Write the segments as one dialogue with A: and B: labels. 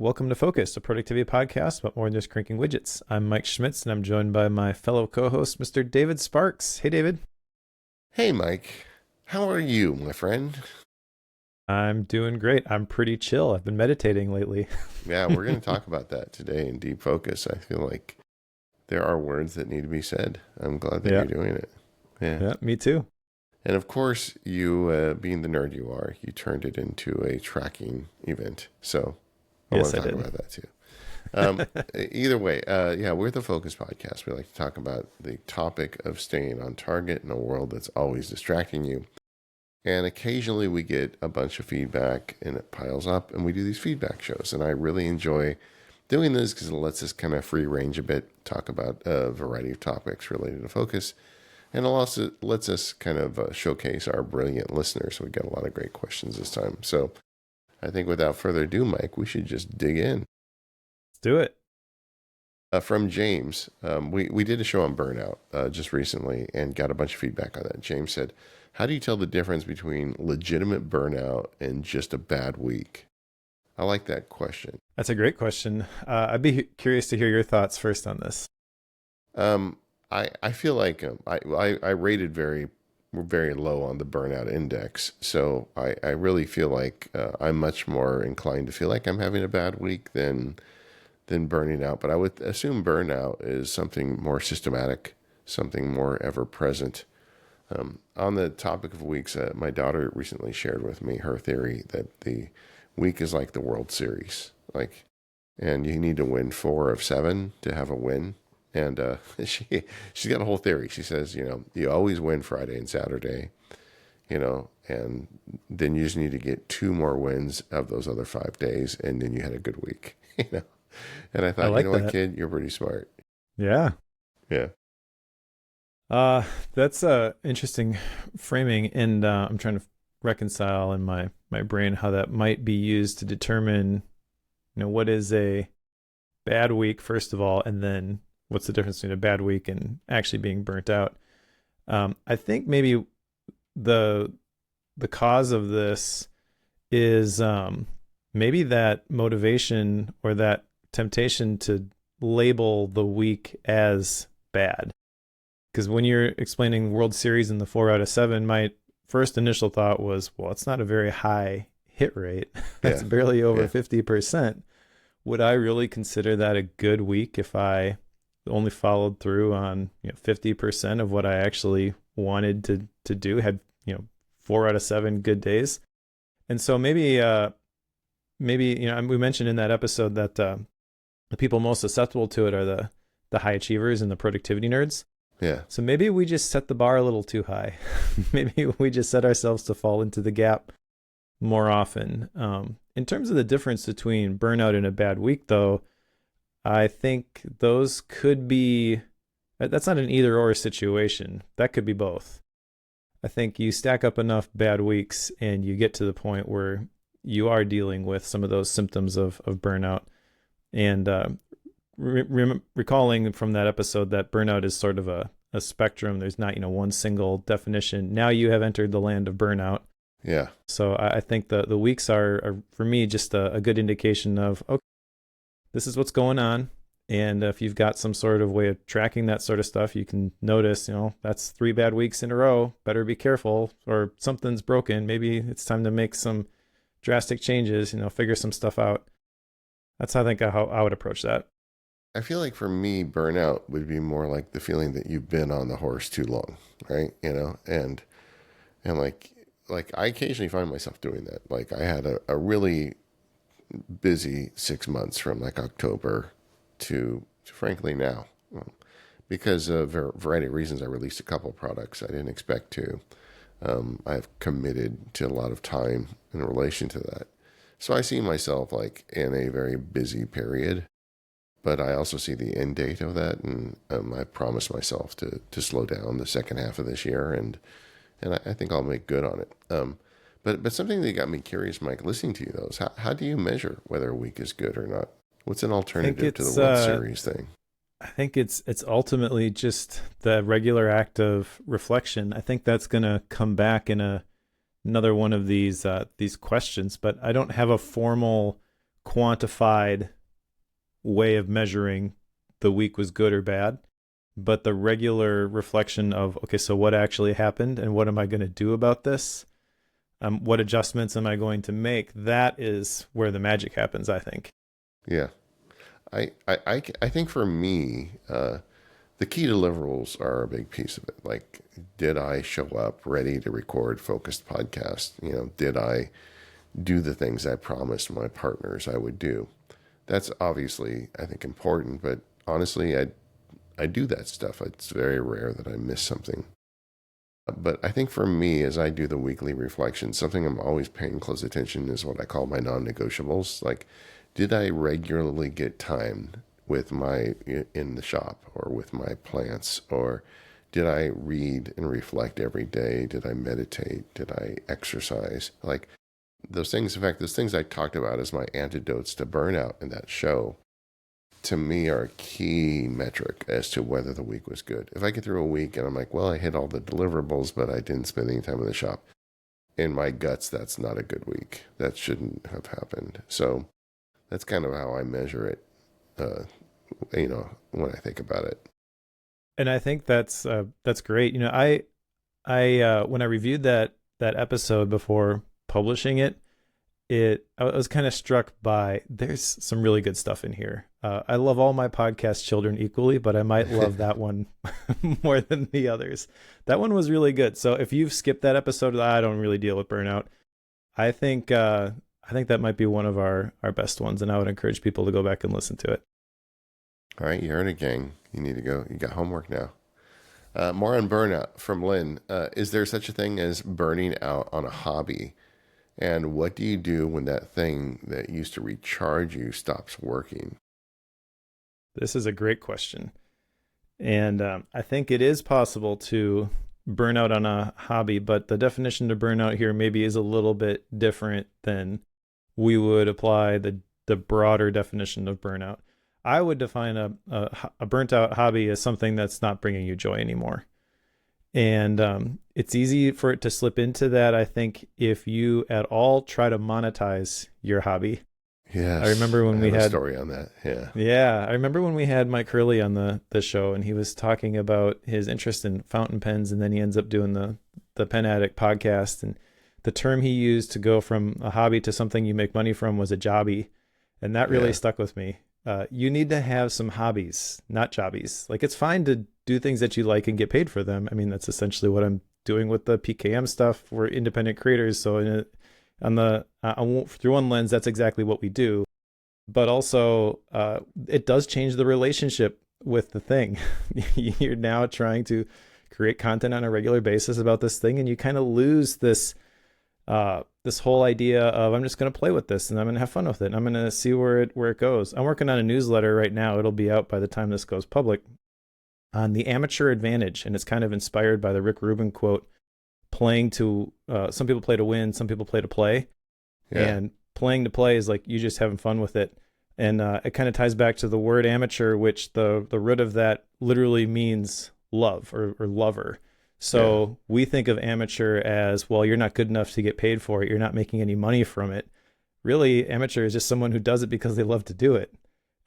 A: Welcome to Focus, a productivity podcast about more than just cranking widgets. I'm Mike Schmitz, and I'm joined by my fellow co-host, Mr. David Sparks. Hey, David.
B: Hey, Mike. How are you, my friend?
A: I'm doing great. I'm pretty chill. I've been meditating lately.
B: Yeah, we're going to talk about that today in Deep Focus. I feel like there are words that need to be said. I'm glad that
A: Yeah.
B: you're doing it. Yeah.
A: Yeah, me too.
B: And of course, you, being the nerd you are, you turned it into a tracking event. So I
A: Yes,
B: want to
A: I
B: talk
A: did.
B: about that too. Either way, yeah, we're the Focus Podcast. We like to talk about the topic of staying on target in a world that's always distracting you. And occasionally we get a bunch of feedback and it piles up and we do these feedback shows. And I really enjoy doing this because it lets us kind of free range a bit, talk about a variety of topics related to focus. And it also lets us kind of showcase our brilliant listeners. We got a lot of great questions this time. So I think without further ado, Mike, we should just dig in.
A: Let's do it.
B: From James, we did a show on burnout just recently and got a bunch of feedback on that. James said, how do you tell the difference between legitimate burnout and just a bad week? I like that question.
A: That's a great question. I'd be curious to hear your thoughts first on this.
B: I feel like I rated very low on the burnout index. So I really feel like I'm much more inclined to feel like I'm having a bad week than burning out. But I would assume burnout is something more systematic, something more ever present. On the topic of weeks, my daughter recently shared with me her theory that the week is like the World Series, and you need to win 4 of 7 to have a win. And she's got a whole theory. She says, you always win Friday and Saturday, and then you just need to get 2 more wins of those other 5 days, and then you had a good week, And I
A: I
B: thought, you
A: like
B: know what,
A: that.
B: kid, you're pretty smart.
A: Yeah.
B: Yeah.
A: That's a interesting framing, and I'm trying to reconcile in my brain how that might be used to determine, what is a bad week, first of all, and then what's the difference between a bad week and actually being burnt out. I think maybe the cause of this is maybe that motivation or that temptation to label the week as bad. Because when you're explaining World Series in the 4 out of 7, my first initial thought was, well, it's not a very high hit rate. That's
B: Yeah.
A: barely over
B: Yeah.
A: 50%. Would I really consider that a good week if I only followed through on 50% of what I actually wanted to do, had 4 out of 7 good days? And so maybe we mentioned in that episode that the people most susceptible to it are the high achievers and the productivity nerds.
B: Yeah.
A: So maybe we just set the bar a little too high. Maybe we just set ourselves to fall into the gap more often. In terms of the difference between burnout and a bad week, though, I think those could be, that's not an either or situation. That could be both. I think you stack up enough bad weeks and you get to the point where you are dealing with some of those symptoms of burnout. And recalling from that episode that burnout is sort of a spectrum. There's not, one single definition. Now you have entered the land of burnout.
B: Yeah.
A: So I think the weeks are for me just a good indication of, okay, this is what's going on. And if you've got some sort of way of tracking that sort of stuff, you can notice, that's 3 bad weeks in a row. Better be careful, or something's broken. Maybe it's time to make some drastic changes, figure some stuff out. That's how I would approach that.
B: I feel like for me, burnout would be more like the feeling that you've been on the horse too long, right? And like I occasionally find myself doing that. Like I had a really busy 6 months from like October to frankly now, because of a variety of reasons. I released a couple of products I didn't expect to. I've committed to a lot of time in relation to that. So I see myself like in a very busy period, but I also see the end date of that, and I promised myself to slow down the second half of this year, and I think I'll make good on it. But something that got me curious, Mike, listening to you though, is how do you measure whether a week is good or not? What's an alternative to the World Series thing?
A: I think it's ultimately just the regular act of reflection. I think that's going to come back in another one of these questions, but I don't have a formal quantified way of measuring the week was good or bad, but the regular reflection of, okay, so what actually happened and what am I going to do about this? What adjustments am I going to make? That is where the magic happens, I think.
B: Yeah. I think for me, the key deliverables are a big piece of it. Like, did I show up ready to record focused podcast? Did I do the things I promised my partners I would do? That's obviously, I think, important, but honestly, I do that stuff. It's very rare that I miss something. But I think for me, as I do the weekly reflection, something I'm always paying close attention is what I call my non-negotiables. Like, did I regularly get time with my in the shop or with my plants? Or did I read and reflect every day? Did I meditate? Did I exercise? Like those things, in fact, those things I talked about as my antidotes to burnout in that show, to me are a key metric as to whether the week was good. If I get through a week and I'm like, well, I hit all the deliverables, but I didn't spend any time in the shop, in my guts, that's not a good week. That shouldn't have happened. So that's kind of how I measure it, when I think about it.
A: And I think that's great. I when I reviewed that episode before publishing it, I was kind of struck by there's some really good stuff in here. I love all my podcast children equally, but I might love that one more than the others. That one was really good. So if you've skipped that episode, I don't really deal with burnout. I think that might be one of our best ones, and I would encourage people to go back and listen to it.
B: All right, you heard it, gang. You need to go. You got homework now. More on burnout from Lynn. Is there such a thing as burning out on a hobby? And what do you do when that thing that used to recharge you stops working?
A: This is a great question. And I think it is possible to burn out on a hobby, but the definition of burnout here maybe is a little bit different than we would apply the broader definition of burnout. I would define a burnt out hobby as something that's not bringing you joy anymore. And it's easy for it to slip into that, I think, if you at all try to monetize your hobby.
B: Yes.
A: I remember when we had
B: a story on that. Yeah.
A: Yeah. I remember when we had Mike Hurley on the show, and he was talking about his interest in fountain pens, and then he ends up doing the Pen Addict podcast. And the term he used to go from a hobby to something you make money from was a jobby. And that really stuck with me. You need to have some hobbies, not jobbies. Like, it's fine to do things that you like and get paid for them. I mean, that's essentially what I'm doing with the PKM stuff. We're independent creators. So through one lens, that's exactly what we do. But also, it does change the relationship with the thing. You're now trying to create content on a regular basis about this thing, and you kind of lose this whole idea of, I'm just going to play with this and I'm going to have fun with it, and I'm going to see where it goes. I'm working on a newsletter right now. It'll be out by the time this goes public, on the amateur advantage, and it's kind of inspired by the Rick Rubin quote, playing to some people play to win, some people play to play. And playing to play is like you just having fun with it. And it kind of ties back to the word amateur, which the root of that literally means love or lover. So we think of amateur as, well, you're not good enough to get paid for it, you're not making any money from it. Really, amateur is just someone who does it because they love to do it.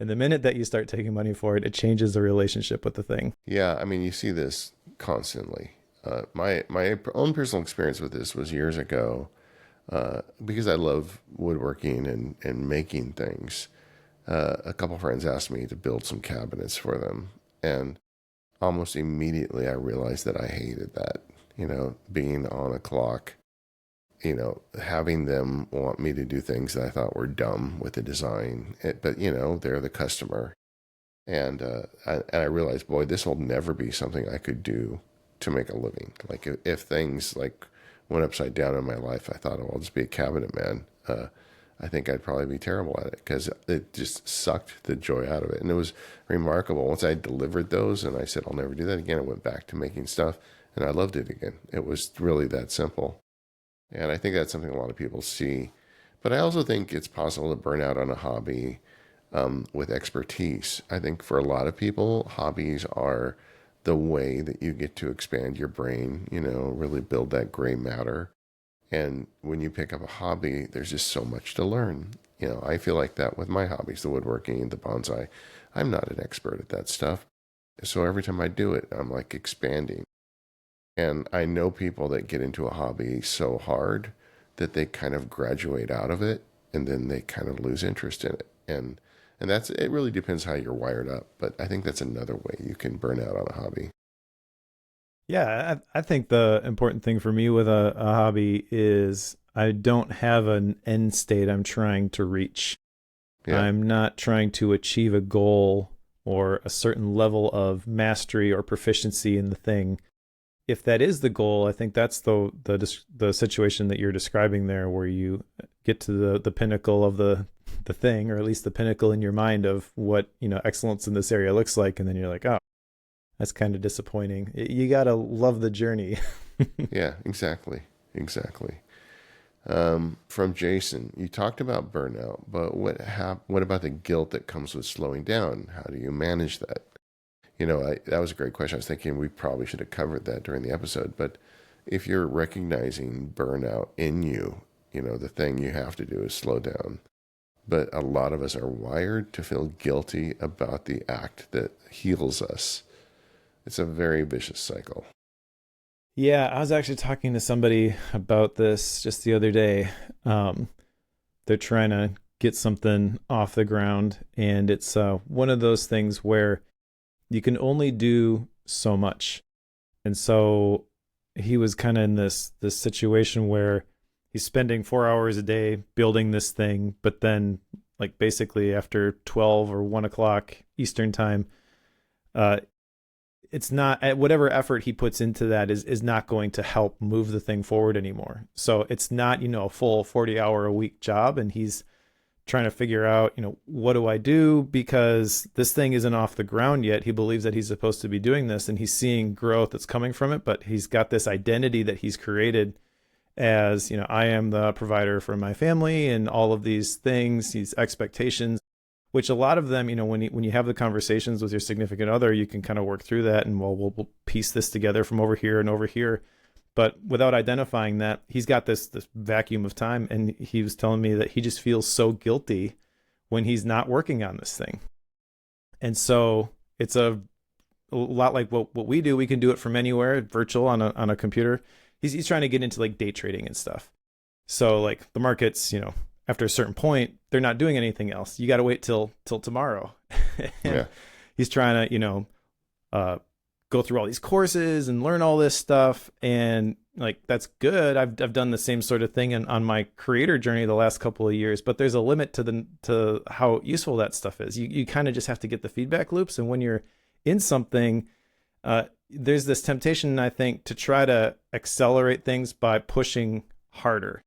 A: And the minute that you start taking money for it, it changes the relationship with the thing.
B: Yeah, I mean, you see this constantly. My own personal experience with this was years ago, because I love woodworking and making things. A couple friends asked me to build some cabinets for them, and almost immediately I realized that I hated that. Being on a clock, having them want me to do things that I thought were dumb with the design. But they're the customer, and I realized, boy, this will never be something I could do to make a living. Like, if things like went upside down in my life, I thought, oh, I'll just be a cabinet man. I think I'd probably be terrible at it, because it just sucked the joy out of it. And it was remarkable. Once I delivered those and I said, I'll never do that again, I went back to making stuff and I loved it again. It was really that simple. And I think that's something a lot of people see. But I also think it's possible to burn out on a hobby with expertise. I think for a lot of people, hobbies are the way that you get to expand your brain, really build that gray matter. And when you pick up a hobby, there's just so much to learn. I feel like that with my hobbies, the woodworking, the bonsai. I'm not an expert at that stuff. So every time I do it, I'm like expanding. And I know people that get into a hobby so hard that they kind of graduate out of it and then they kind of lose interest in it. And that's it really depends how you're wired up, but I think that's another way you can burn out on a hobby.
A: Yeah, I think the important thing for me with a hobby is I don't have an end state I'm trying to reach.
B: Yeah.
A: I'm not trying to achieve a goal or a certain level of mastery or proficiency in the thing. If that is the goal, I think that's the situation that you're describing there, where you get to the pinnacle of the thing, or at least the pinnacle in your mind of what excellence in this area looks like, and then you're like, oh, that's kind of disappointing. You gotta love the journey.
B: Yeah, exactly. Exactly. From Jason, you talked about burnout, but what about the guilt that comes with slowing down? How do you manage that? That was a great question. I was thinking we probably should have covered that during the episode, but if you're recognizing burnout in you, the thing you have to do is slow down. But a lot of us are wired to feel guilty about the act that heals us. It's a very vicious cycle.
A: Yeah, I was actually talking to somebody about this just the other day. Um, they're trying to get something off the ground, and it's one of those things where you can only do so much. And so he was kind of in this situation where he's spending 4 hours a day building this thing, but then like basically after 12 or 1 o'clock Eastern time, uh, it's not, whatever effort he puts into that is not going to help move the thing forward anymore. So it's not, a full 40-hour a week job. And he's trying to figure out, what do I do? Because this thing isn't off the ground yet. He believes that he's supposed to be doing this, and he's seeing growth that's coming from it, but he's got this identity that he's created as, I am the provider for my family and all of these things, these expectations, which a lot of them, when you have the conversations with your significant other, you can kind of work through that, and we'll piece this together from over here and over here. But without identifying that, he's got this vacuum of time, and he was telling me that he just feels so guilty when he's not working on this thing. And so it's a lot like what we do. We can do it from anywhere, virtual on a computer. He's trying to get into like day trading and stuff. So like the markets, after a certain point, they're not doing anything else. You got to wait till tomorrow. And
B: Yeah.
A: he's trying to, go through all these courses and learn all this stuff. And like, that's good. I've done the same sort of thing on my creator journey the last couple of years, but there's a limit to how useful that stuff is. You kind of just have to get the feedback loops. And when you're in something, there's this temptation, I think, to try to accelerate things by pushing harder.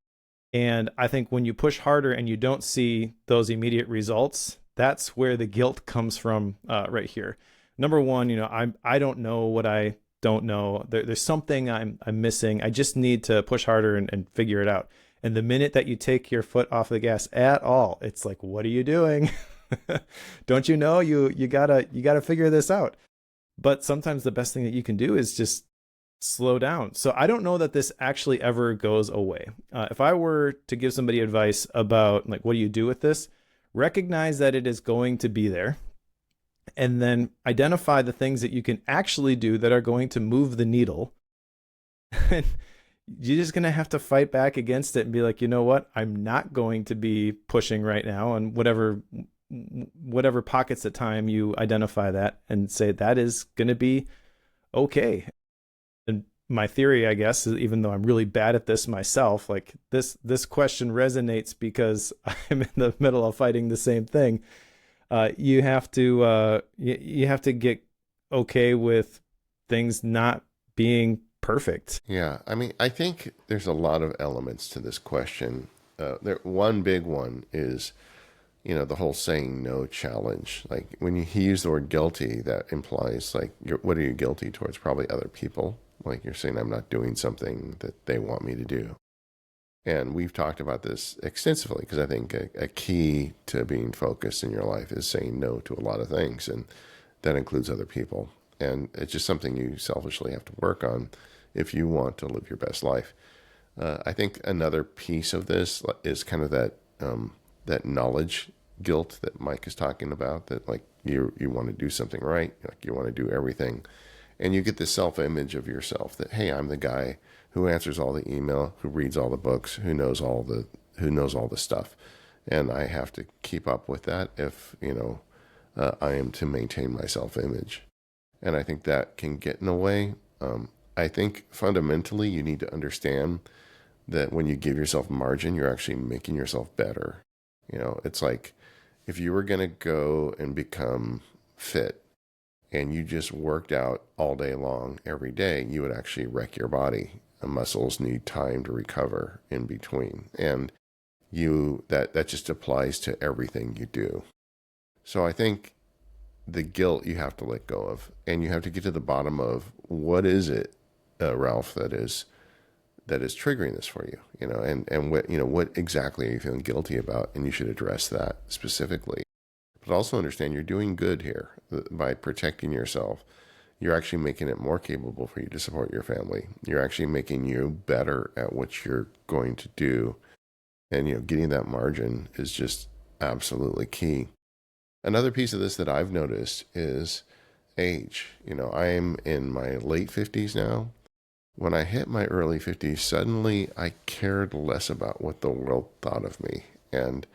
A: And I think when you push harder and you don't see those immediate results, that's where the guilt comes from, right here. Number one, I don't know what I don't know. There's something I'm missing. I just need to push harder and figure it out. And the minute that you take your foot off the gas at all, it's like, what are you doing? Don't you know you gotta figure this out? But sometimes the best thing that you can do is just slow down. So I don't know that this actually ever goes away. If I were to give somebody advice about like, what do you do with this? Recognize that it is going to be there, and then identify the things that you can actually do that are going to move the needle. And you're just going to have to fight back against it and be like, you know what? I'm not going to be pushing right now, and whatever pockets of time you identify that and say that is going to be okay. And my theory, I guess, is even though I'm really bad at this myself, like this question resonates because I'm in the middle of fighting the same thing. You have to get okay with things not being perfect.
B: Yeah. I mean, I think there's a lot of elements to this question. One big one is, the whole saying no challenge. Like when he used the word guilty, that implies like, what are you guilty towards? Probably other people. Like you're saying, I'm not doing something that they want me to do. And we've talked about this extensively because I think a key to being focused in your life is saying no to a lot of things. And that includes other people. And it's just something you selfishly have to work on if you want to live your best life. I think another piece of this is kind of that that knowledge guilt that Mike is talking about, that like you want to do something right, like you want to do everything, and you get this self-image of yourself that, hey, I'm the guy who answers all the email, who reads all the books, who knows all the stuff, and I have to keep up with that if I am to maintain my self-image. And I think that can get in the way. I think fundamentally you need to understand that when you give yourself margin, you're actually making yourself better. It's like if you were going to go and become fit and you just worked out all day long every day, you would actually wreck your body. The muscles need time to recover in between. And that just applies to everything you do. So I think the guilt you have to let go of, and you have to get to the bottom of what is it, Ralph, that is triggering this for you, and what exactly are you feeling guilty about, and you should address that specifically. But also understand you're doing good here by protecting yourself. You're actually making it more capable for you to support your family. You're actually making you better at what you're going to do, and getting that margin is just absolutely key. Another piece of this that I've noticed is age. I'm in my late 50s now. When I hit my early 50s, suddenly I cared less about what the world thought of me. And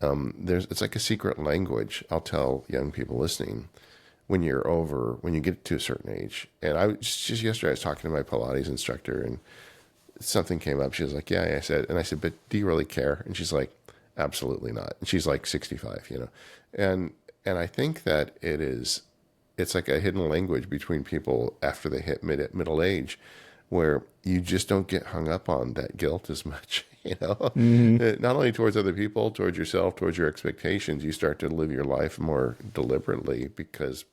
B: it's like a secret language I'll tell young people listening. When you get to a certain age, and just yesterday I was talking to my Pilates instructor, and something came up. She was like, yeah, I said, but do you really care? And she's like, absolutely not. And she's like 65, and I think that it's like a hidden language between people after they hit middle age, where you just don't get hung up on that guilt as much,
A: Mm-hmm.
B: Not only towards other people, towards yourself, towards your expectations. You start to live your life more deliberately because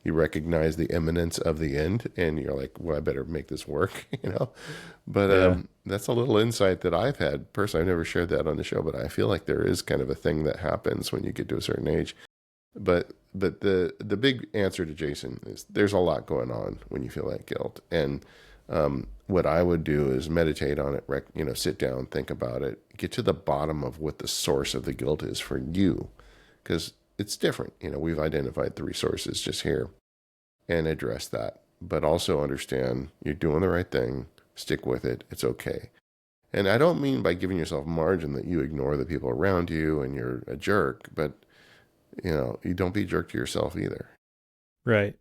B: you recognize the imminence of the end, and you're like, well, I better make this work, But
A: Yeah.
B: that's a little insight that I've had personally. I've never shared that on the show, but I feel like there is kind of a thing that happens when you get to a certain age. But the big answer to Jason is there's a lot going on when you feel that guilt. And what I would do is meditate on it, sit down, think about it, get to the bottom of what the source of the guilt is for you, because it's different. We've identified 3 sources just here, and address that. But also understand you're doing the right thing, stick with it, it's okay. And I don't mean by giving yourself margin that you ignore the people around you and you're a jerk, but you don't be a jerk to yourself either.
A: Right.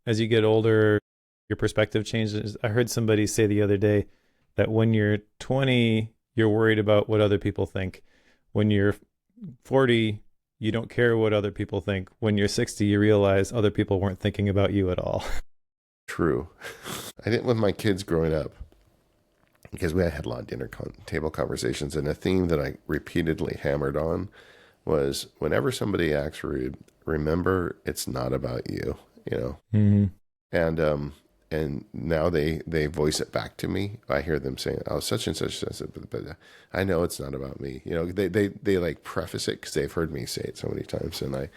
A: As you get older, your perspective changes. I heard somebody say the other day that when you're 20, you're worried about what other people think. When you're 40, you don't care what other people think. When you're 60, you realize other people weren't thinking about you at all.
B: True. I did with my kids growing up, because we had a lot of dinner table conversations, and a theme that I repeatedly hammered on was whenever somebody acts rude, remember it's not about you,
A: Mm-hmm.
B: And now they voice it back to me. I hear them saying, "Oh, such and such," but I know it's not about me. They like preface it because they've heard me say it so many times, and I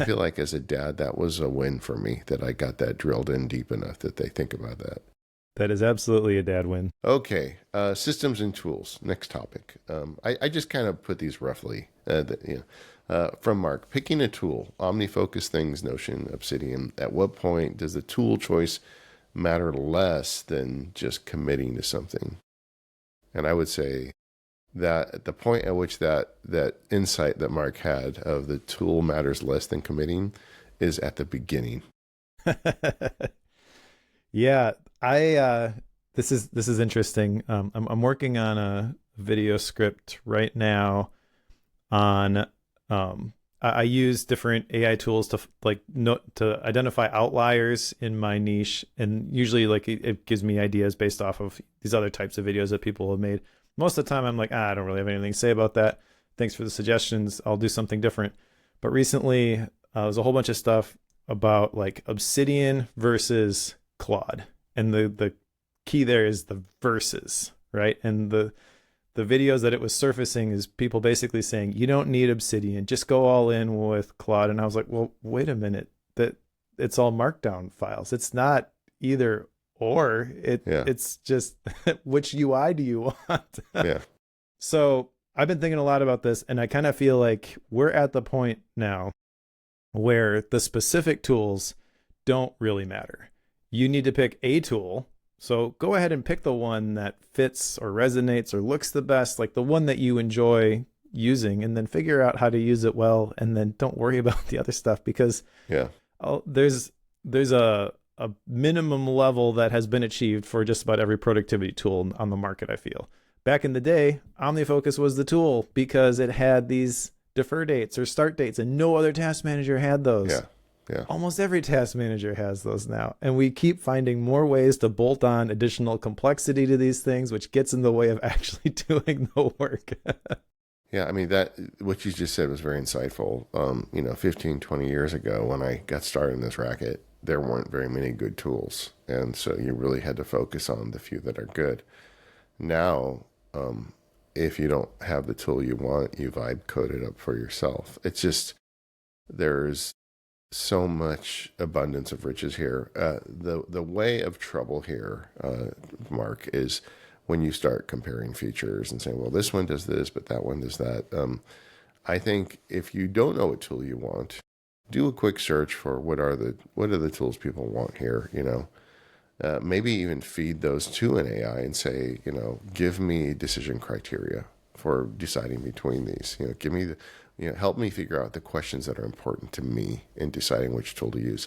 B: feel like as a dad that was a win for me, that I got that drilled in deep enough that they think about that.
A: That is absolutely a dad win.
B: Okay, systems and tools. Next topic. I just kind of put these roughly. From Mark, picking a tool, OmniFocus Things, Notion, Obsidian. At what point does the tool choice matter less than just committing to something? And I would say that at the point at which that insight that Mark had of the tool matters less than committing is at the beginning.
A: Yeah, this is interesting. I'm working on a video script right now on I use different AI tools to to identify outliers in my niche, and usually it gives me ideas based off of these other types of videos that people have made. Most of the time I'm like, I don't really have anything to say about that. Thanks for the suggestions. I'll do something different. But recently there's a whole bunch of stuff about Obsidian versus Claude, and the key there is the versus, right? And the videos that it was surfacing is people basically saying, you don't need Obsidian, just go all in with Claude. And I was like, well, wait a minute, that it's all markdown files. It's not either or. It's just which UI do you want?
B: Yeah.
A: So I've been thinking a lot about this, and I kind of feel like we're at the point now where the specific tools don't really matter. You need to pick a tool. So go ahead and pick the one that fits or resonates or looks the best, like the one that you enjoy using, and then figure out how to use it well. And then don't worry about the other stuff, because
B: Yeah.
A: there's a minimum level that has been achieved for just about every productivity tool on the market, I feel. Back in the day, OmniFocus was the tool because it had these defer dates or start dates, and no other task manager had those.
B: Yeah. Yeah.
A: Almost every task manager has those now. And we keep finding more ways to bolt on additional complexity to these things, which gets in the way of actually doing the work.
B: Yeah, I mean, that what you just said was very insightful. 15, 20 years ago when I got started in this racket, there weren't very many good tools. And so you really had to focus on the few that are good. Now, if you don't have the tool you want, you vibe code it up for yourself. It's just, there's so much abundance of riches here. The way of trouble here, Mark, is when you start comparing features and saying, well, this one does this, but that one does that. I think if you don't know what tool you want, do a quick search for what are the tools people want here. Maybe even feed those to an AI and say, give me decision criteria for deciding between these. Give me help me figure out the questions that are important to me in deciding which tool to use.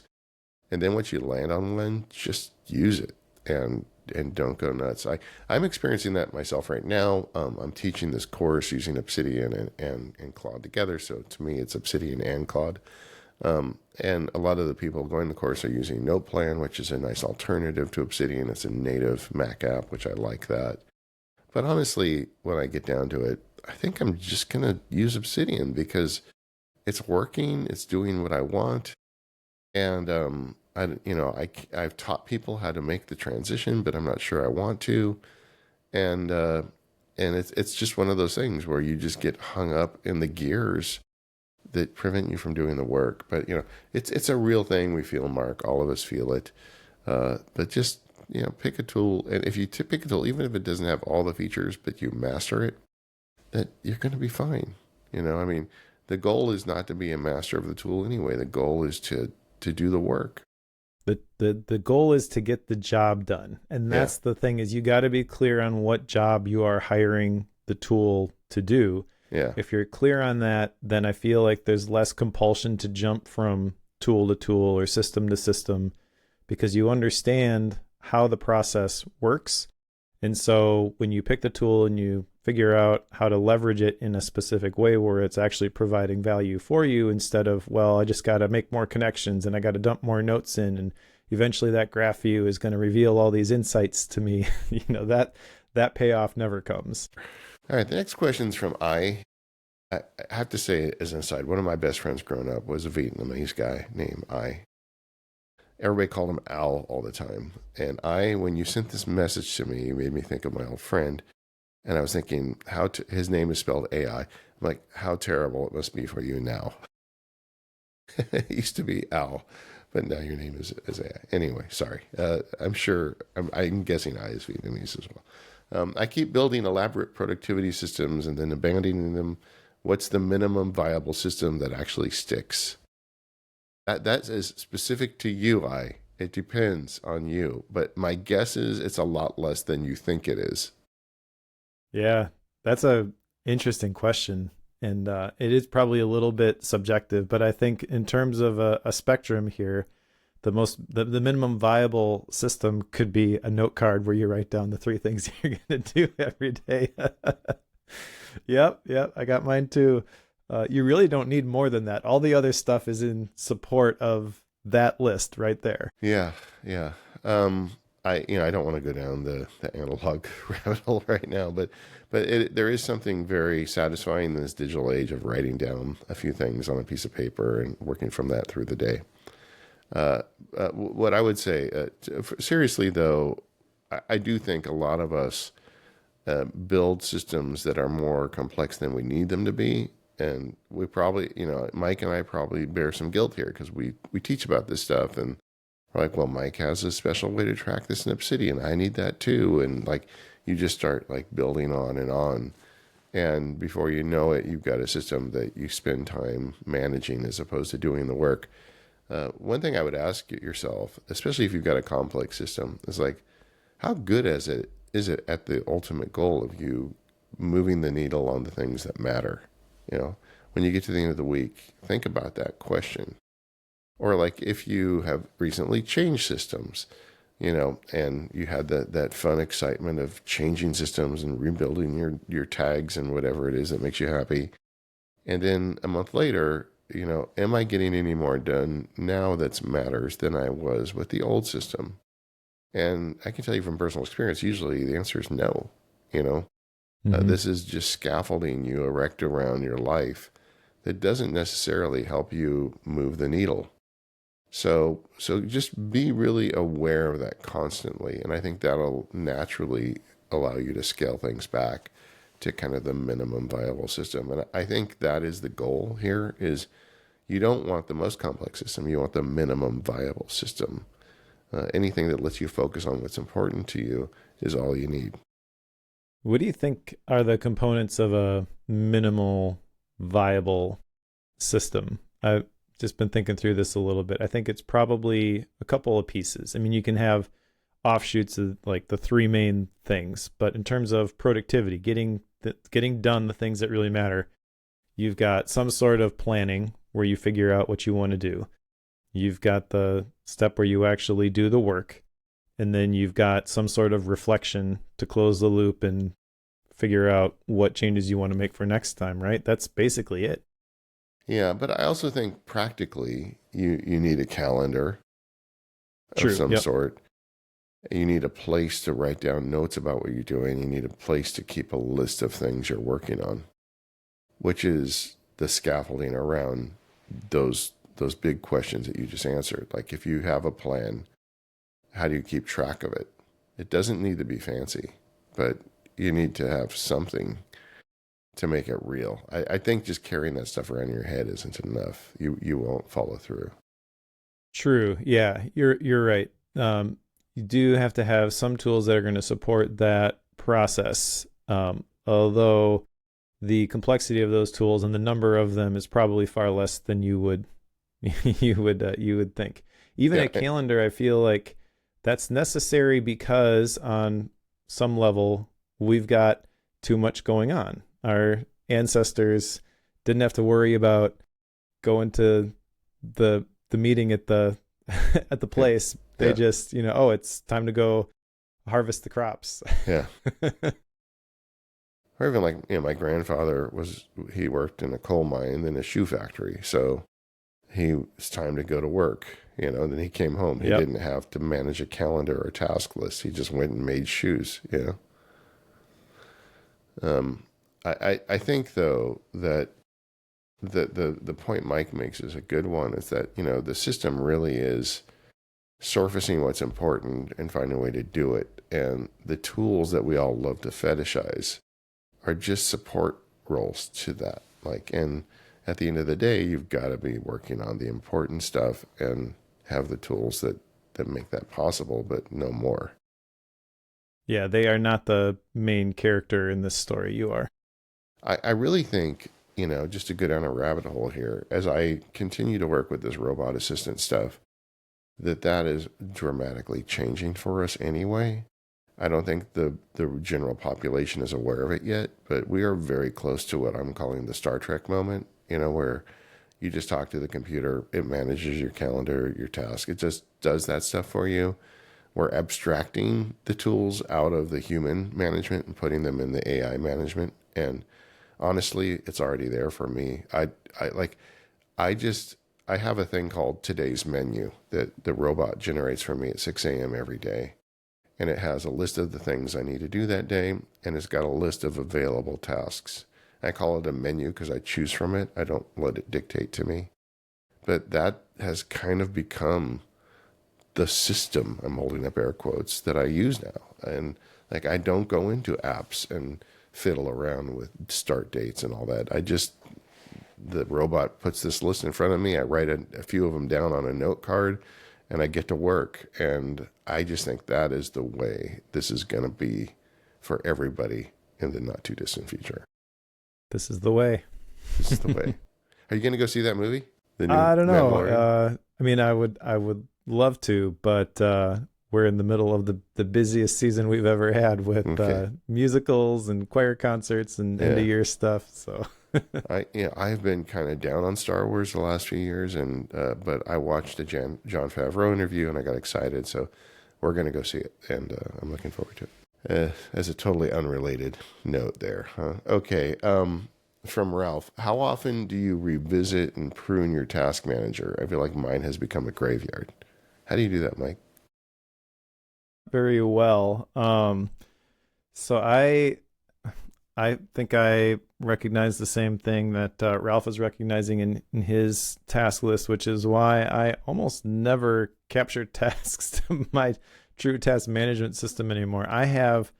B: And then once you land on one, just use it and don't go nuts. I'm experiencing that myself right now. I'm teaching this course using Obsidian and Claude together. So to me, it's Obsidian and Claude. And a lot of the people going to the course are using NotePlan, which is a nice alternative to Obsidian. It's a native Mac app, which I like that. But honestly, when I get down to it, I think I'm just going to use Obsidian because it's working. It's doing what I want. And, I've taught people how to make the transition, but I'm not sure I want to. And it's just one of those things where you just get hung up in the gears that prevent you from doing the work. But, it's a real thing we feel, Mark. All of us feel it. But just, pick a tool. And if you pick a tool, even if it doesn't have all the features, but you master it, that you're going to be fine. The goal is not to be a master of the tool anyway. The goal is to do the work.
A: The goal is to get the job done. And that's the thing, is you got to be clear on what job you are hiring the tool to do.
B: Yeah.
A: If you're clear on that, then I feel like there's less compulsion to jump from tool to tool or system to system, because you understand how the process works. And so when you pick the tool and you figure out how to leverage it in a specific way where it's actually providing value for you, instead of, well, I just got to make more connections and I got to dump more notes in, and eventually that graph view is going to reveal all these insights to me, that payoff never comes.
B: All right, the next question is from I have to say, as an aside, one of my best friends growing up was a Vietnamese guy named I. Everybody called him Al all the time. And when you sent this message to me, you made me think of my old friend. And I was thinking, his name is spelled AI. I'm like, how terrible it must be for you now. It used to be Al, but now your name is AI. Anyway, sorry. I'm guessing I is Vietnamese as well. I keep building elaborate productivity systems and then abandoning them. What's the minimum viable system that actually sticks? That is specific to you, It depends on you. But my guess is it's a lot less than you think it is.
A: Yeah, that's a interesting question. And it is probably a little bit subjective, but I think in terms of a spectrum here, the minimum viable system could be a note card where you write down the 3 things you're going to do every day. Yep, I got mine too. You really don't need more than that. All the other stuff is in support of that list right there.
B: Yeah. I don't want to go down the analog rabbit hole right now, but there is something very satisfying in this digital age of writing down a few things on a piece of paper and working from that through the day. What I would say, seriously though, I do think a lot of us build systems that are more complex than we need them to be. And we probably, Mike and I probably bear some guilt here because we teach about this stuff and we're like, well, Mike has a special way to track this in Obsidian. I need that too. And like, you just start like building on and on. And before you know it, you've got a system that you spend time managing as opposed to doing the work. One thing I would ask yourself, especially if you've got a complex system, is like, how good is it at the ultimate goal of you moving the needle on the things that matter? You know, when you get to the end of the week, think about that question. Or like if you have recently changed systems, and you had that fun excitement of changing systems and rebuilding your tags and whatever it is that makes you happy. And then a month later, am I getting any more done now that matters than I was with the old system? And I can tell you from personal experience, usually the answer is no. You know,
A: Mm-hmm.
B: this is just scaffolding you erect around your life that doesn't necessarily help you move the needle. So just be really aware of that constantly, and I think that'll naturally allow you to scale things back to kind of the minimum viable system. And I think that is the goal here is you don't want the most complex system, you want the minimum viable system. Anything that lets you focus on what's important to you is all you need.
A: What do you think are the components of a minimal viable system? I've just been thinking through this a little bit. I think it's probably a couple of pieces. I mean, you can have offshoots of like the three main things, but in terms of productivity, getting done the things that really matter, you've got some sort of planning where you figure out what you want to do. You've got the step where you actually do the work, and then you've got some sort of reflection to close the loop and figure out what changes you want to make for next time, right? That's basically it.
B: Yeah, but I also think practically you need a calendar of
A: True.
B: some
A: Yep.
B: sort. You need a place to write down notes about what you're doing. You need a place to keep a list of things you're working on, which is the scaffolding around those big questions that you just answered. Like if you have a plan, how do you keep track of it? It doesn't need to be fancy, but you need to have something to make it real. I think just carrying that stuff around in your head isn't enough. You won't follow through.
A: True. Yeah, you're right. You do have to have some tools that are going to support that process. Although the complexity of those tools and the number of them is probably far less than you would you would think. Even
B: Yeah,
A: a calendar, I feel like that's necessary because on some level we've got too much going on. Our ancestors didn't have to worry about going to the meeting at the at the
B: yeah,
A: place. They
B: yeah,
A: just, oh, it's time to go harvest the crops.
B: yeah. Or even like, my grandfather he worked in a coal mine and then a shoe factory. So it's time to go to work, and then he came home. He
A: Yep.
B: didn't have to manage a calendar or a task list. He just went and made shoes. I think though that the point Mike makes is a good one, is that, the system really is surfacing what's important and finding a way to do it. And the tools that we all love to fetishize are just support roles to that. And at the end of the day, you've got to be working on the important stuff and have the tools that make that possible, but no more.
A: Yeah, they are not the main character in this story. You are.
B: I really think, just to go down a rabbit hole here, as I continue to work with this robot assistant stuff, that is dramatically changing for us anyway. I don't think the general population is aware of it yet, but we are very close to what I'm calling the Star Trek moment, where you just talk to the computer, it manages your calendar, your task, it just does that stuff for you. We're abstracting the tools out of the human management and putting them in the AI management. And honestly, it's already there for me. I like, I just, I have a thing called today's menu that the robot generates for me at 6 a.m. every day. And it has a list of the things I need to do that day, and it's got a list of available tasks. I call it a menu because I choose from it. I don't let it dictate to me. But that has kind of become the system, I'm holding up air quotes, that I use now. And like, I don't go into apps and fiddle around with start dates and all that. The robot puts this list in front of me. I write a few of them down on a note card and I get to work. And I just think that is the way this is going to be for everybody in the not too distant future.
A: This is the way.
B: This is the way. Are you going to go see that movie? The new
A: I don't know.
B: Mandalorian?
A: I mean, I would love to, but we're in the middle of the busiest season we've ever had with
B: Okay.
A: musicals and choir concerts and end of
B: Yeah.
A: year stuff. So
B: I've been kind of down on Star Wars the last few years, and but I watched the John Favreau interview and I got excited, so we're gonna go see it, and I'm looking forward to it. As a totally unrelated note there, huh? Okay. From Ralph, how often do you revisit and prune your task manager? I feel like mine has become a graveyard. How do you do that, Mike?
A: very well. So I think I recognize the same thing that Ralph is recognizing in his task list, which is why I almost never capture tasks to my true task management system anymore. I have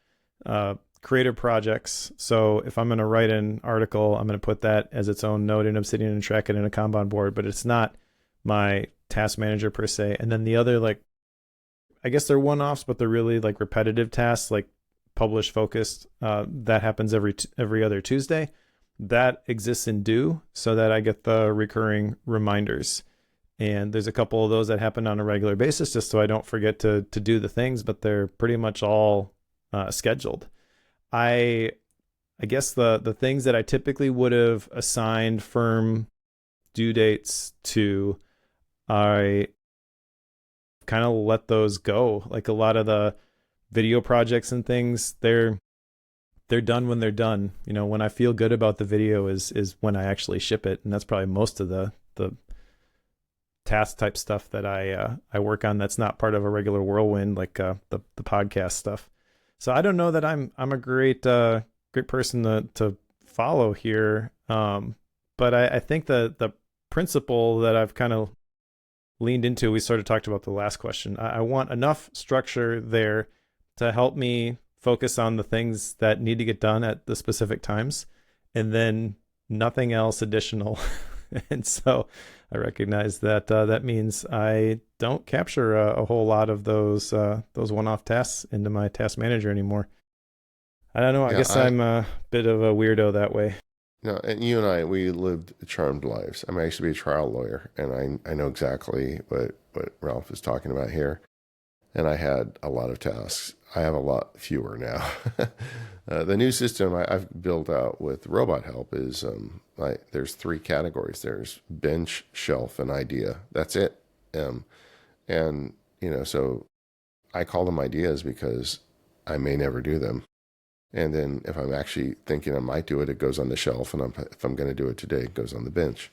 A: creative projects. So if I'm going to write an article, I'm going to put that as its own note in Obsidian and track it in a Kanban board, but it's not my task manager per se. And then the other, like, I guess they're one-offs, but they're really like repetitive tasks, like publish focused. That happens every other Tuesday. That exists in Do, so that I get the recurring reminders. And there's a couple of those that happen on a regular basis, just so I don't forget to do the things. But they're pretty much all scheduled. I guess the things that I typically would have assigned firm due dates to, I kind of let those go. Like a lot of the video projects and things, they're done when they're done. You know, when I feel good about the video is when I actually ship it, and that's probably most of the task type stuff that I work on. That's not part of a regular whirlwind, like the podcast stuff. So I don't know that I'm a great person to follow here. But I think the principle that I've kind of leaned into, we sort of talked about the last question. I want enough structure there to help me focus on the things that need to get done at the specific times, and then nothing else additional. And so I recognize that that means I don't capture a whole lot of those one-off tasks into my task manager anymore. I don't know. I
B: Yeah,
A: guess I'm a bit of a weirdo that way.
B: no, and you and I, we lived charmed lives. I used to be a trial lawyer, and I know exactly what Ralph is talking about here. And I had a lot of tasks. I have a lot fewer now. The new system I've built out with robot help is there's three categories. There's bench, shelf, and idea. That's it. And so I call them ideas because I may never do them. And then if I'm actually thinking I might do it, it goes on the shelf. And if I'm going to do it today, it goes on the bench.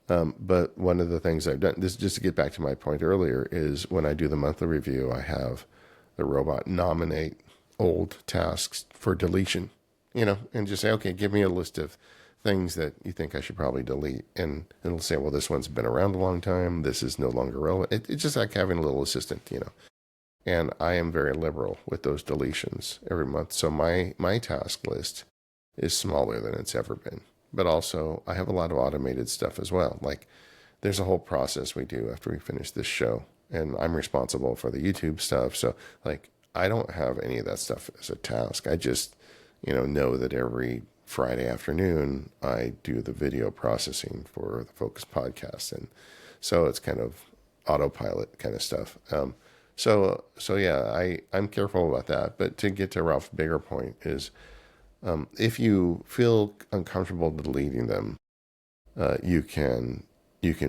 B: But one of the things I've done, this just to get back to my point earlier, is when I do the monthly review, I have the robot nominate old tasks for deletion, and just say, okay, give me a list of things that you think I should probably delete. And it'll say, well, this one's been around a long time. This is no longer relevant. It's just like having a little assistant, And I am very liberal with those deletions every month. So my task list is smaller than it's ever been. But also, I have a lot of automated stuff as well. Like, there's a whole process we do after we finish this show, and I'm responsible for the YouTube stuff. So, like, I don't have any of that stuff as a task. I just, know that every Friday afternoon I do the video processing for the Focus podcast, and so it's kind of autopilot kind of stuff. So yeah, I'm careful about that. But to get to Ralph's bigger point is, if you feel uncomfortable deleting them, you can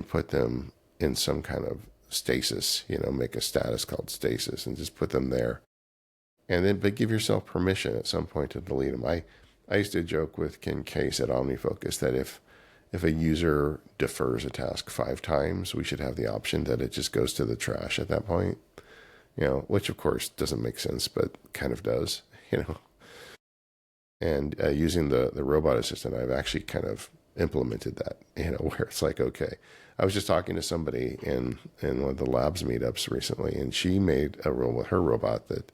B: put them in some kind of stasis. Make a status called stasis and just put them there, and then but give yourself permission at some point to delete them. I used to joke with Ken Case at OmniFocus that if a user defers a task 5 times, we should have the option that it just goes to the trash at that point. Which of course doesn't make sense, but kind of does. And using the robot assistant, I've actually kind of implemented that, where it's like, okay, I was just talking to somebody in one of the labs meetups recently, and she made a rule with her robot that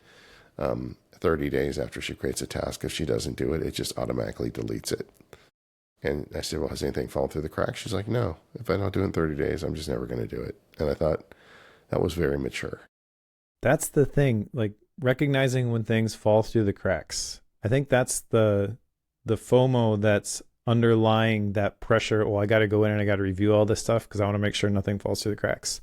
B: 30 days after she creates a task, if she doesn't do it, it just automatically deletes it. And I said, well, has anything fallen through the cracks? She's like, no, if I don't do it in 30 days, I'm just never going to do it. And I thought that was very mature.
A: That's the thing, like recognizing when things fall through the cracks. I think that's the the FOMO that's underlying that pressure. Well, I got to go in and I got to review all this stuff because I want to make sure nothing falls through the cracks.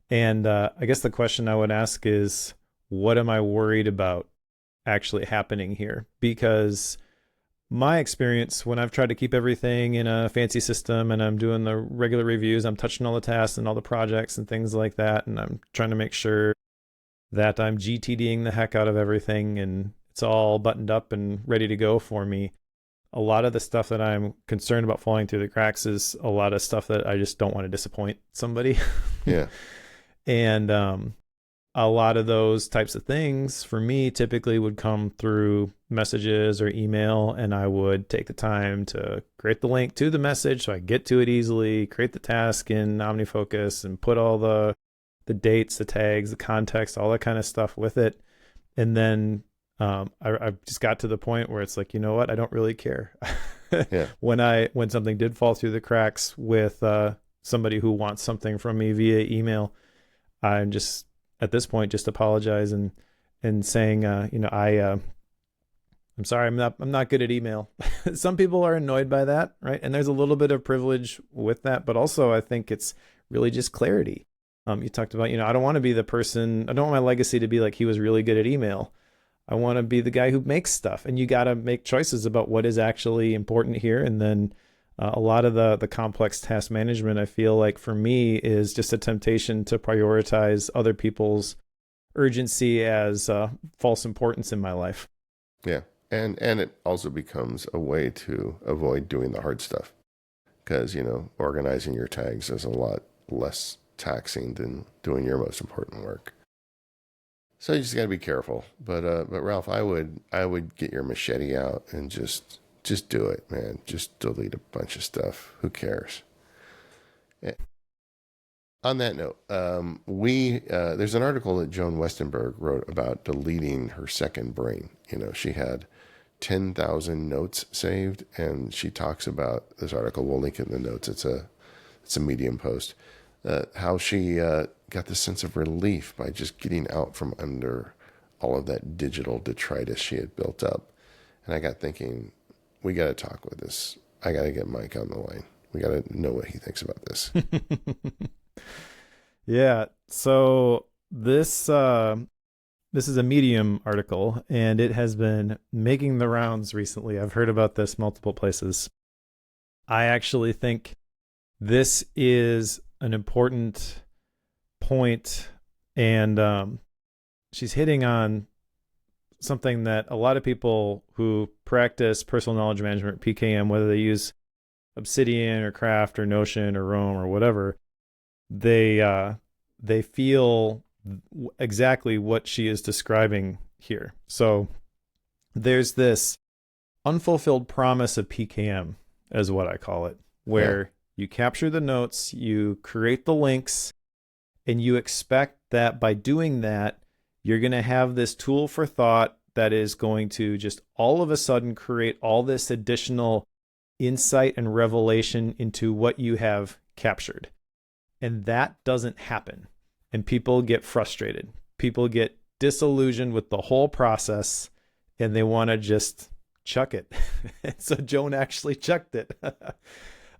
A: And I guess the question I would ask is, what am I worried about actually happening here? Because my experience when I've tried to keep everything in a fancy system and I'm doing the regular reviews, I'm touching all the tasks and all the projects and things like that. And I'm trying to make sure that I'm GTDing the heck out of everything and it's all buttoned up and ready to go for me. A lot of the stuff that I'm concerned about falling through the cracks is a lot of stuff that I just don't want to disappoint somebody.
B: Yeah.
A: And a lot of those types of things for me typically would come through messages or email, and I would take the time to create the link to the message so I get to it easily, create the task in OmniFocus and put all the dates, the tags, the context, all that kind of stuff with it. And then I just got to the point where it's like, you know what? I don't really care.
B: Yeah.
A: When something did fall through the cracks with somebody who wants something from me via email, I'm just at this point just apologize and saying, I'm sorry, I'm not good at email. Some people are annoyed by that, right? And there's a little bit of privilege with that, but also I think it's really just clarity. You talked about, I don't want to be the person, I don't want my legacy to be like he was really good at email. I want to be the guy who makes stuff, and you got to make choices about what is actually important here. And then a lot of the complex task management, I feel like for me, is just a temptation to prioritize other people's urgency as false importance in my life.
B: Yeah. And it also becomes a way to avoid doing the hard stuff because, organizing your tags is a lot less taxing than doing your most important work. So you just got to be careful. But Ralph, I would get your machete out and just do it, man. Just delete a bunch of stuff. Who cares? On that note, there's an article that Joan Westenberg wrote about deleting her second brain. She had 10,000 notes saved, and she talks about this article. We'll link it in the notes. It's a Medium post. How she got this sense of relief by just getting out from under all of that digital detritus she had built up. And I got thinking, we got to talk with this. I got to get Mike on the line. We got to know what he thinks about this.
A: Yeah. So this is a Medium article, and it has been making the rounds recently. I've heard about this multiple places. I actually think this is an important point, and she's hitting on something that a lot of people who practice personal knowledge management, PKM, whether they use Obsidian or Craft or Notion or Roam or whatever, they feel exactly what she is describing here. So there's this unfulfilled promise of PKM, is what I call it, where you capture the notes, you create the links, and you expect that by doing that, you're going to have this tool for thought that is going to just all of a sudden create all this additional insight and revelation into what you have captured. And that doesn't happen. And people get frustrated. People get disillusioned with the whole process, and they want to just chuck it. So Joan actually chucked it.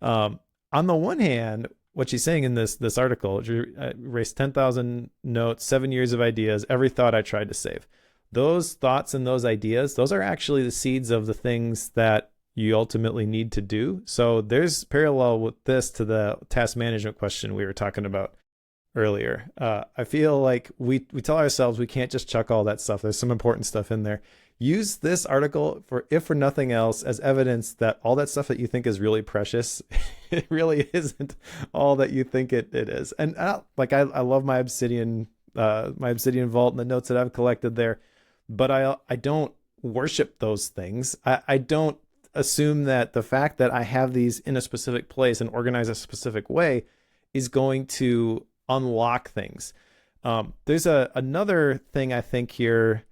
A: On the one hand, what she's saying in this article, erased 10,000 notes, 7 years of ideas, every thought I tried to save. Those thoughts and those ideas, those are actually the seeds of the things that you ultimately need to do. So there's parallel with this to the task management question we were talking about earlier. I feel like we tell ourselves we can't just chuck all that stuff. There's some important stuff in there. Use this article if for nothing else as evidence that all that stuff that you think is really precious, it really isn't all that you think it is. And I love my Obsidian vault and the notes that I've collected there, but I don't worship those things. I don't assume that the fact that I have these in a specific place and organized a specific way is going to unlock things. There's another thing I think here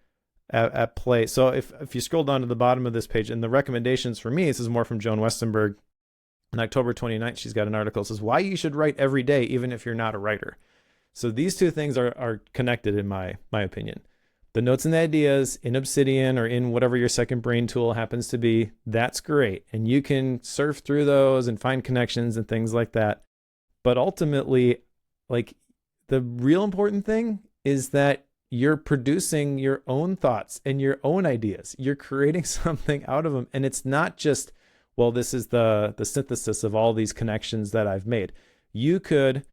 A: at play. So if you scroll down to the bottom of this page, and the recommendations for me, this is more from Joan Westenberg. On October 29th, she's got an article that says why you should write every day, even if you're not a writer. So these two things are connected in my opinion. the notes and the ideas in Obsidian or in whatever your second brain tool happens to be, that's great. And you can surf through those and find connections and things like that. But ultimately, like, the real important thing is that you're producing your own thoughts and your own ideas. You're creating something out of them. And it's not just, well, this is the synthesis of all these connections that I've made. You could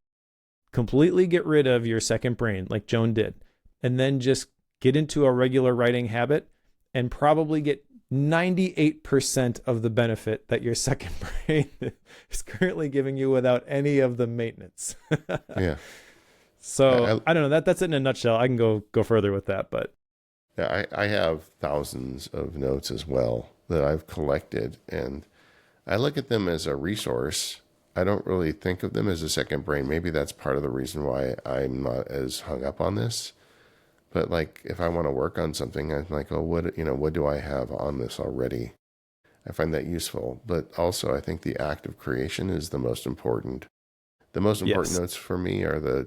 A: completely get rid of your second brain like Joan did, and then just get into a regular writing habit and probably get 98% of the benefit that your second brain is currently giving you without any of the maintenance.
B: Yeah.
A: So I don't know, that's it in a nutshell. I can go further with that, but
B: Yeah, I have thousands of notes as well that I've collected, and I look at them as a resource. I don't really think of them as a second brain. Maybe that's part of the reason why I'm not as hung up on this. But like, if I want to work on something, I'm like, oh, what do I have on this already? I find that useful. But also, I think the act of creation is the most important. The most important
A: yes.
B: notes for me are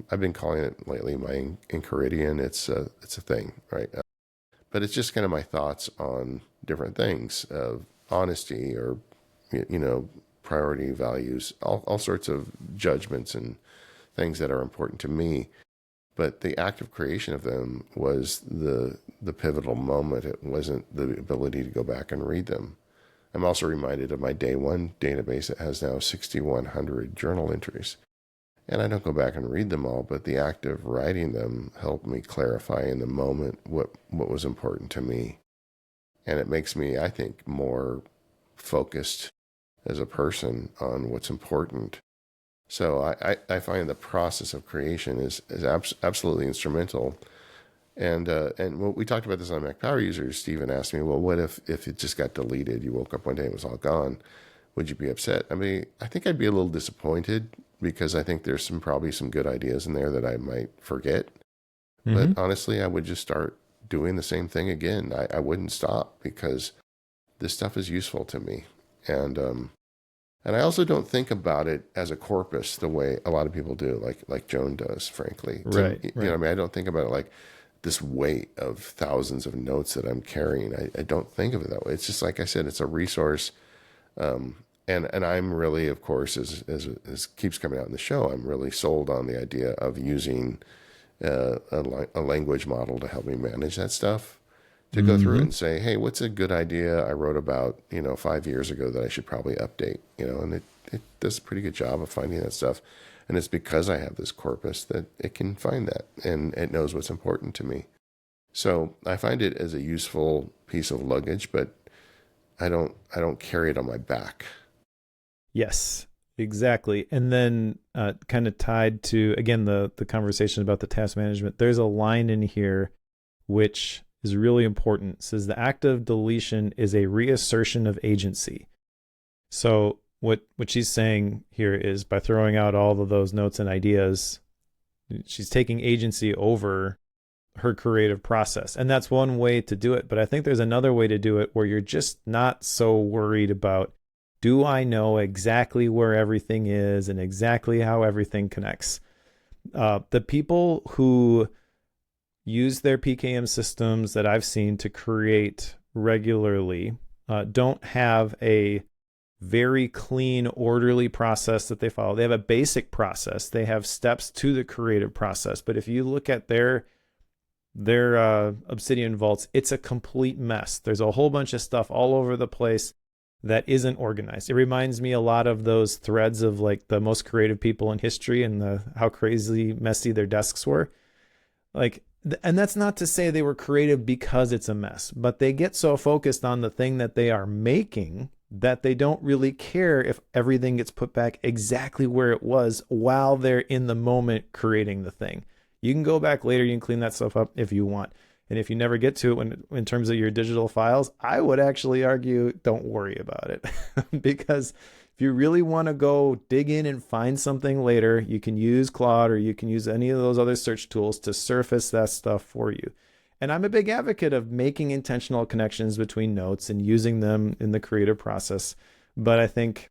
B: I've been calling it lately my Enchiridion. It's a thing, right? But it's just kind of my thoughts on different things of honesty or, priority values, all sorts of judgments and things that are important to me. But the act of creation of them was the pivotal moment. It wasn't the ability to go back and read them. I'm also reminded of my day one database that has now 6,100 journal entries. And I don't go back and read them all, but the act of writing them helped me clarify in the moment what was important to me. And it makes me, I think, more focused as a person on what's important. So I find the process of creation is absolutely instrumental. And when we talked about this on Mac Power Users, Stephen asked me, well, what if it just got deleted? You woke up one day and it was all gone. Would you be upset? I mean, I think I'd be a little disappointed because I think there's probably some good ideas in there that I might forget.
A: Mm-hmm.
B: But honestly, I would just start doing the same thing again. I wouldn't stop because this stuff is useful to me. And I also don't think about it as a corpus the way a lot of people do, like Joan does, frankly.
A: Right.
B: I don't think about it like this weight of thousands of notes that I'm carrying. I don't think of it that way. It's just, like I said, it's a resource. And I'm really, of course, as keeps coming out in the show, I'm really sold on the idea of using a language model to help me manage that stuff. To go through and say, hey, what's a good idea I wrote about, 5 years ago that I should probably update, and it does a pretty good job of finding that stuff. And it's because I have this corpus that it can find that and it knows what's important to me. So I find it as a useful piece of luggage, but I don't carry it on my back.
A: Yes, exactly. And then kind of tied to, again, the conversation about the task management, there's a line in here which is really important. It says the act of deletion is a reassertion of agency. So what she's saying here is by throwing out all of those notes and ideas, she's taking agency over her creative process. And that's one way to do it. But I think there's another way to do it where you're just not so worried about, do I know exactly where everything is and exactly how everything connects? The people who use their PKM systems that I've seen to create regularly don't have a very clean, orderly process that they follow. They have a basic process. They have steps to the creative process. But if you look at their Obsidian vaults, it's a complete mess. There's a whole bunch of stuff all over the place that isn't organized. It reminds me a lot of those threads of like the most creative people in history and how crazy messy their desks were. And that's not to say they were creative because it's a mess, but they get so focused on the thing that they are making that they don't really care if everything gets put back exactly where it was while they're in the moment creating the thing. You can go back later, you can clean that stuff up if you want. And if you never get to it in terms of your digital files, I would actually argue don't worry about it because if you really want to go dig in and find something later, you can use Claude or you can use any of those other search tools to surface that stuff for you. And I'm a big advocate of making intentional connections between notes and using them in the creative process. But I think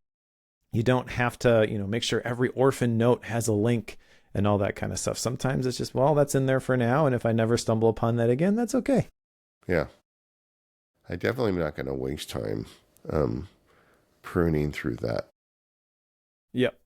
A: you don't have to, make sure every orphan note has a link and all that kind of stuff. Sometimes it's just, well, that's in there for now. And if I never stumble upon that again, that's okay.
B: Yeah. I definitely am not going to waste time pruning through that.
A: Yep.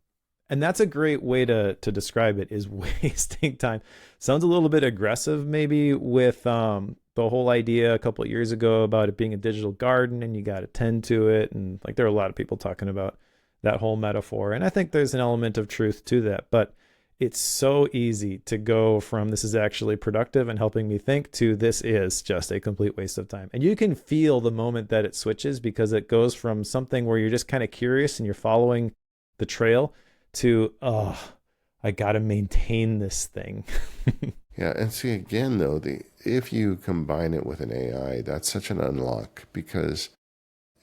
A: And that's a great way to describe it, is wasting time. Sounds a little bit aggressive maybe with the whole idea a couple of years ago about it being a digital garden and you got to tend to it. And like there are a lot of people talking about that whole metaphor. And I think there's an element of truth to that. But it's so easy to go from this is actually productive and helping me think to this is just a complete waste of time. And you can feel the moment that it switches, because it goes from something where you're just kind of curious and you're following the trail to, oh, I got to maintain this thing.
B: Yeah. And see, again, though, if you combine it with an AI, that's such an unlock, because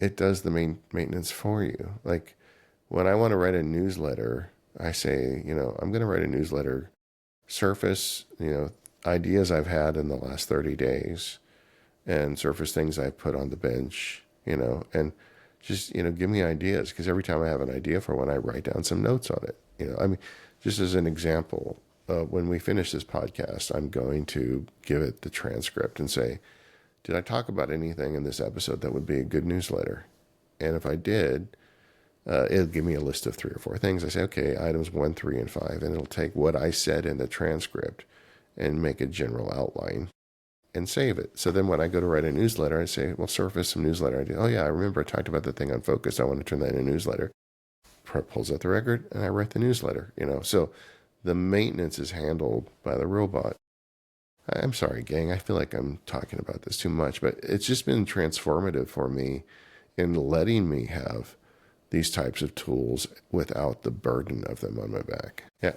B: it does the maintenance for you. Like when I want to write a newsletter, I say, I'm going to write a newsletter, surface, ideas I've had in the last 30 days and surface things I've put on the bench, and just, give me ideas. Because every time I have an idea for one, I write down some notes on it. I mean, just as an example, when we finish this podcast, I'm going to give it the transcript and say, did I talk about anything in this episode that would be a good newsletter? And if I did, it'll give me a list of 3 or 4 things. I say, okay, items 1, 3, and 5, and it'll take what I said in the transcript and make a general outline and save it. So then when I go to write a newsletter, I say, well, surface some newsletter ideas. Oh yeah, I remember I talked about the thing on focus. I want to turn that into a newsletter. Pulls out the record and I write the newsletter, So the maintenance is handled by the robot. I'm sorry, gang. I feel like I'm talking about this too much, but it's just been transformative for me in letting me have these types of tools without the burden of them on my back. Yeah.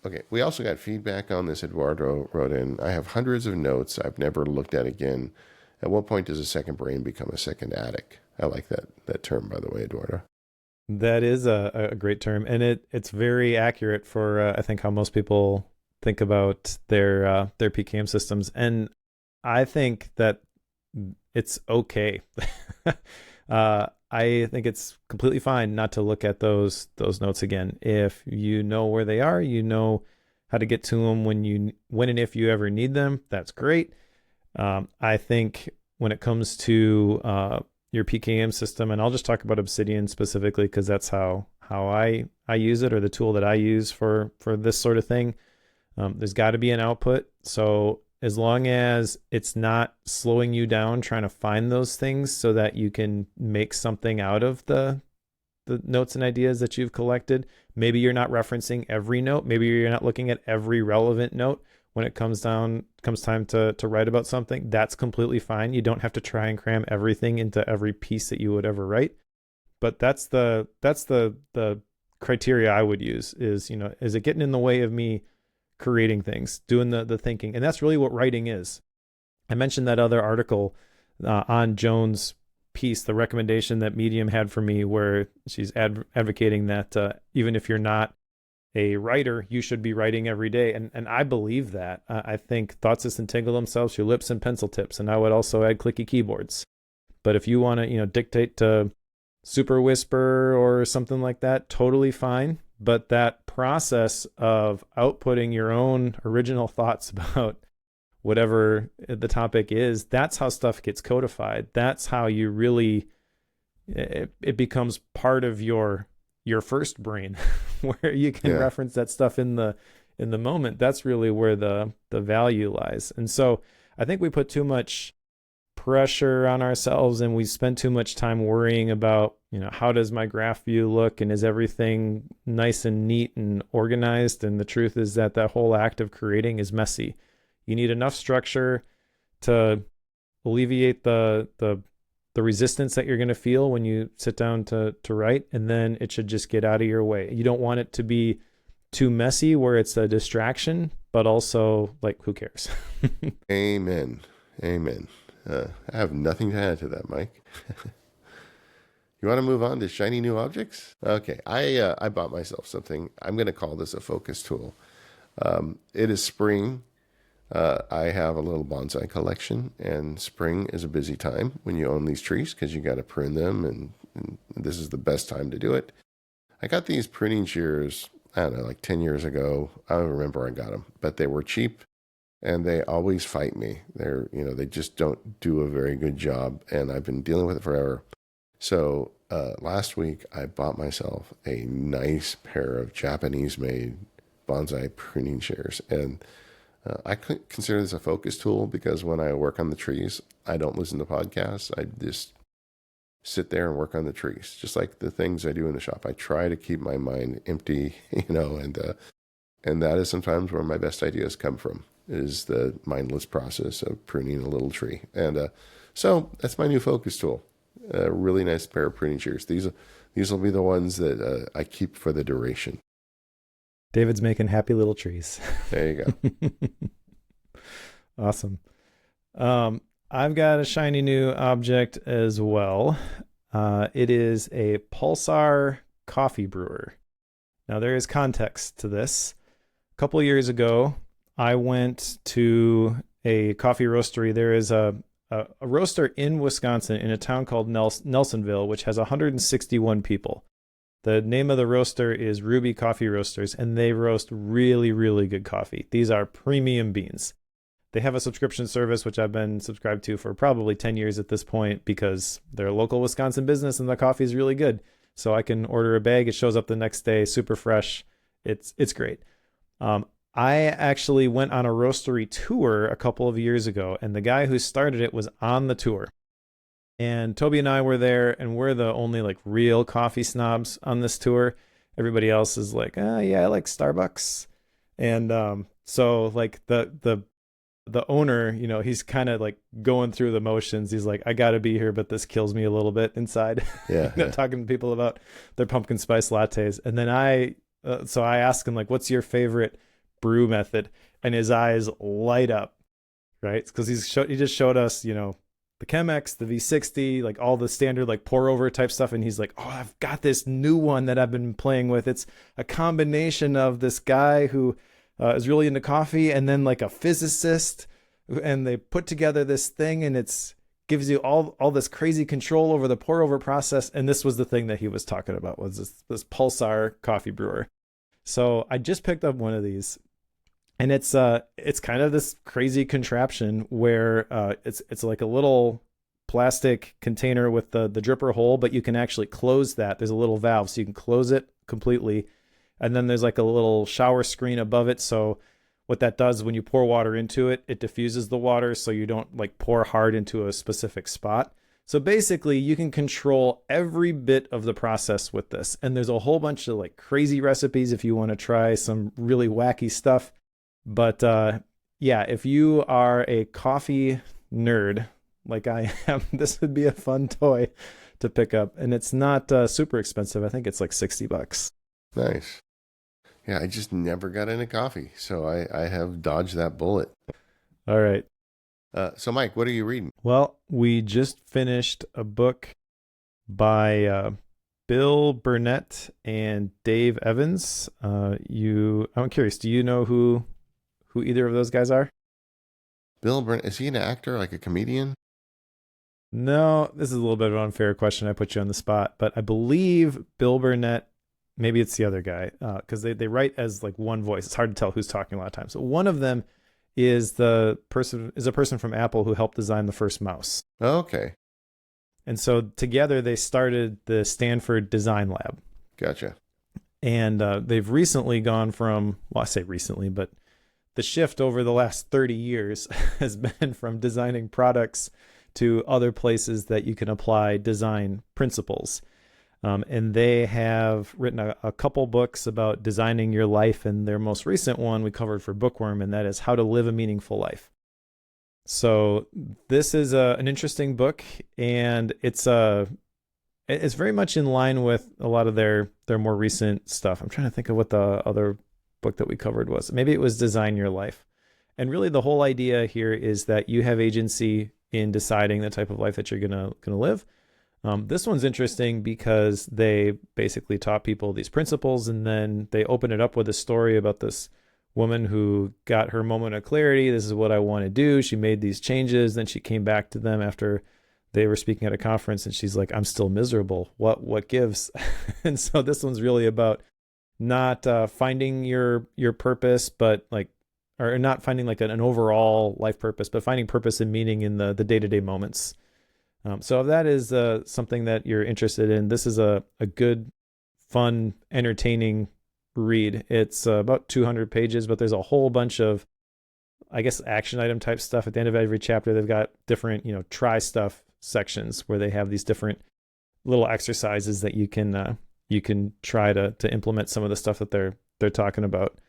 B: Okay. We also got feedback on this. Eduardo wrote in, I have hundreds of notes I've never looked at again. At what point does a second brain become a second attic? I like that term, by the way, Eduardo.
A: That is a great term. And it's very accurate for, I think, how most people think about their PKM systems. And I think that it's okay. I think it's completely fine not to look at those notes again. If you know where they are, you know how to get to them when and if you ever need them, that's great. I think when it comes to your PKM system, and I'll just talk about Obsidian specifically because that's how I use it, or the tool that I use for this sort of thing. There's got to be an output. So as long as it's not slowing you down trying to find those things so that you can make something out of the notes and ideas that you've collected. Maybe you're not referencing every note. Maybe you're not looking at every relevant note when it comes time to write about something. That's completely fine. You don't have to try and cram everything into every piece that you would ever write. But that's the criteria I would use is it getting in the way of me creating things, doing the thinking? And that's really what writing is. I mentioned that other article on Joan's piece, the recommendation that Medium had for me, where she's advocating that even if you're not a writer, you should be writing every day. And I believe that. I think thoughts disentangle themselves through lips and pencil tips. And I would also add clicky keyboards. But if you want to, dictate to Super Whisper or something like that, totally fine. But that process of outputting your own original thoughts about whatever the topic is, that's how stuff gets codified. That's how you really, it becomes part of your first brain where you can reference that stuff in the moment. That's really where the value lies. And so I think we put too much pressure on ourselves and we spend too much time worrying about, how does my graph view look and is everything nice and neat and organized? And the truth is that whole act of creating is messy. You need enough structure to alleviate the resistance that you're going to feel when you sit down to write, and then it should just get out of your way. You don't want it to be too messy where it's a distraction, but also like, who cares?
B: Amen. I have nothing to add to that, Mike. You want to move on to shiny new objects? Okay, I bought myself something. I'm going to call this a focus tool. It is spring. I have a little bonsai collection, and spring is a busy time when you own these trees because you got to prune them, and this is the best time to do it. I got these pruning shears I don't know, like 10 years ago. I don't remember I got them, but they were cheap and they always fight me. They just don't do a very good job, and I've been dealing with it forever. So last week I bought myself a nice pair of Japanese-made bonsai pruning shears, and I consider this a focus tool because when I work on the trees, I don't listen to podcasts. I just sit there and work on the trees, just like the things I do in the shop. I try to keep my mind empty, and that is sometimes where my best ideas come from, is the mindless process of pruning a little tree. And so that's my new focus tool. A really nice pair of pruning shears. These will be the ones that I keep for the duration.
A: David's making happy little trees.
B: There you
A: go. Awesome. I've got a shiny new object as well. It is a Pulsar coffee brewer. Now, there is context to this. A couple of years ago, I went to a coffee roastery. There is a roaster in Wisconsin in a town called Nelsonville, which has 161 people. The name of the roaster is Ruby Coffee Roasters, and they roast really, really good coffee. These are premium beans. They have a subscription service, which I've been subscribed to for probably 10 years at this point, because they're a local Wisconsin business and the coffee is really good. So I can order a bag. It shows up the next day, super fresh. It's great. I actually went on a roastery tour a couple of years ago, and the guy who started it was on the tour. And Toby and I were there, and we're the only like real coffee snobs on this tour. Everybody else is like, yeah, I like Starbucks. And so like the owner, he's kind of like going through the motions. He's like, I got to be here, but this kills me a little bit inside.
B: Yeah, yeah.
A: Talking to people about their pumpkin spice lattes. And then I asked him, like, what's your favorite brew method? And his eyes light up, right? Because he just showed us, the Chemex, the V60, like all the standard like pour over type stuff. And he's like, oh, I've got this new one that I've been playing with. It's a combination of this guy who is really into coffee and then like a physicist, and they put together this thing, and it's gives you all this crazy control over the pour over process. And this was the thing that he was talking about, was this Pulsar coffee brewer. So I just picked up one of these, and it's kind of this crazy contraption where it's like a little plastic container with the dripper hole, but you can actually close that. There's a little valve, so you can close it completely. And then there's like a little shower screen above it. So what that does, when you pour water into it, it diffuses the water so you don't like pour hard into a specific spot. So basically you can control every bit of the process with this. And there's a whole bunch of like crazy recipes if you want to try some really wacky stuff. But yeah, if you are a coffee nerd like I am, this would be a fun toy to pick up. And it's not super expensive. I think it's like $60.
B: Nice. Yeah, I just never got into coffee, so I have dodged that bullet.
A: All right.
B: So, Mike, what are you reading?
A: Well, we just finished a book by Bill Burnett and Dave Evans. I'm curious, do you know who either of those guys are?
B: Bill Burnett, is he an actor, like a comedian?
A: No, this is a little bit of an unfair question. I put you on the spot, but I believe Bill Burnett, maybe it's the other guy, because they write as like one voice. It's hard to tell who's talking a lot of times. So one of them is a person from Apple who helped design the first mouse.
B: Oh, okay.
A: And so together they started the Stanford Design Lab.
B: Gotcha.
A: And they've recently gone from, well, I say recently, but the shift over the last 30 years has been from designing products to other places that you can apply design principles. And they have written a couple books about designing your life, and their most recent one we covered for Bookworm, and that is How to Live a Meaningful Life. So this is an interesting book, and it's very much in line with a lot of their more recent stuff. I'm trying to think of what the other book that we covered was. Maybe it was Design Your Life. And really the whole idea here is that you have agency in deciding the type of life that you're gonna live. This one's interesting because they basically taught people these principles, and then they open it up with a story about this woman who got her moment of clarity. This is what I want to do. She made these changes. Then she came back to them after they were speaking at a conference, and she's like, I'm still miserable. What gives? And so this one's really about not finding your purpose, but like, or not finding like an overall life purpose, but finding purpose and meaning in the day-to-day moments. So if that is something that you're interested in, this is a good, fun, entertaining read. It's about 200 pages, but there's a whole bunch of, I guess, action item type stuff at the end of every chapter. They've got different, try stuff sections where they have these different little exercises that you can try to implement some of the stuff that they're talking about.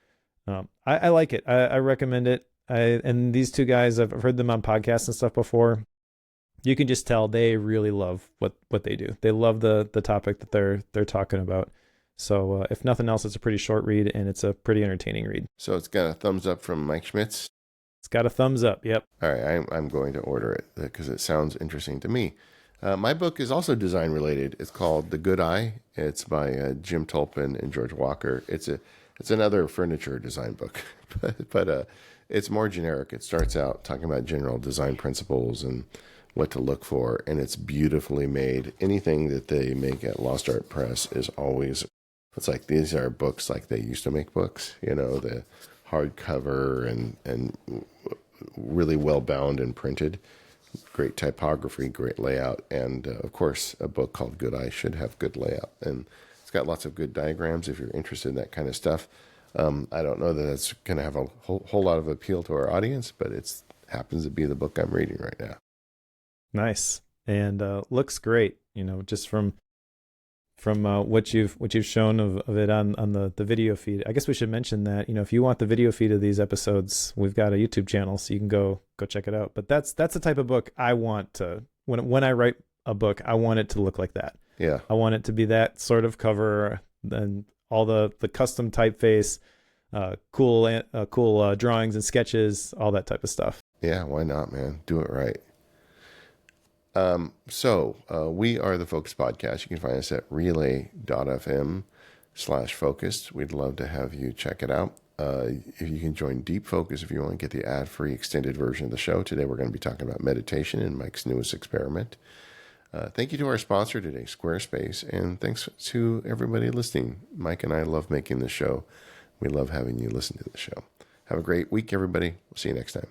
A: I like it. I recommend it. And these two guys, I've heard them on podcasts and stuff before. You can just tell they really love what they do. They love the topic that they're talking about. So if nothing else, it's a pretty short read and it's a pretty entertaining read.
B: So it's got a thumbs up from Mike Schmitz.
A: It's got a thumbs up. Yep.
B: All right, I'm going to order it because it sounds interesting to me. My book is also design related. It's called The Good Eye. It's by Jim Tolpin and George Walker. It's another furniture design book, but it's more generic. It starts out talking about general design principles and what to look for, and it's beautifully made. Anything that they make at Lost Art Press is always, it's like these are books like they used to make books, the hardcover and really well bound and printed. Great typography, great layout, and of course, a book called Good Eye should have good layout. And it's got lots of good diagrams if you're interested in that kind of stuff. I don't know that it's going to have a whole lot of appeal to our audience, but it happens to be the book I'm reading right now.
A: Nice. And looks great, just from what you've shown of it on the video feed. I guess we should mention that, if you want the video feed of these episodes, we've got a YouTube channel, so you can go check it out. But that's the type of book I want to, when I write a book, I want it to look like that.
B: Yeah.
A: I want it to be that sort of cover and all the custom typeface, cool drawings and sketches, all that type of stuff.
B: Yeah, why not, man? Do it right. So we are the Focus Podcast. You can find us at relay.fm/focused. We'd love to have you check it out. If you can join Deep Focus if you want to get the ad-free extended version of the show. Today we're going to be talking about meditation and Mike's newest experiment. Thank you to our sponsor today, Squarespace, and thanks to everybody listening. Mike and I love making this show. We love having you listen to the show. Have a great week, everybody. We'll see you next time.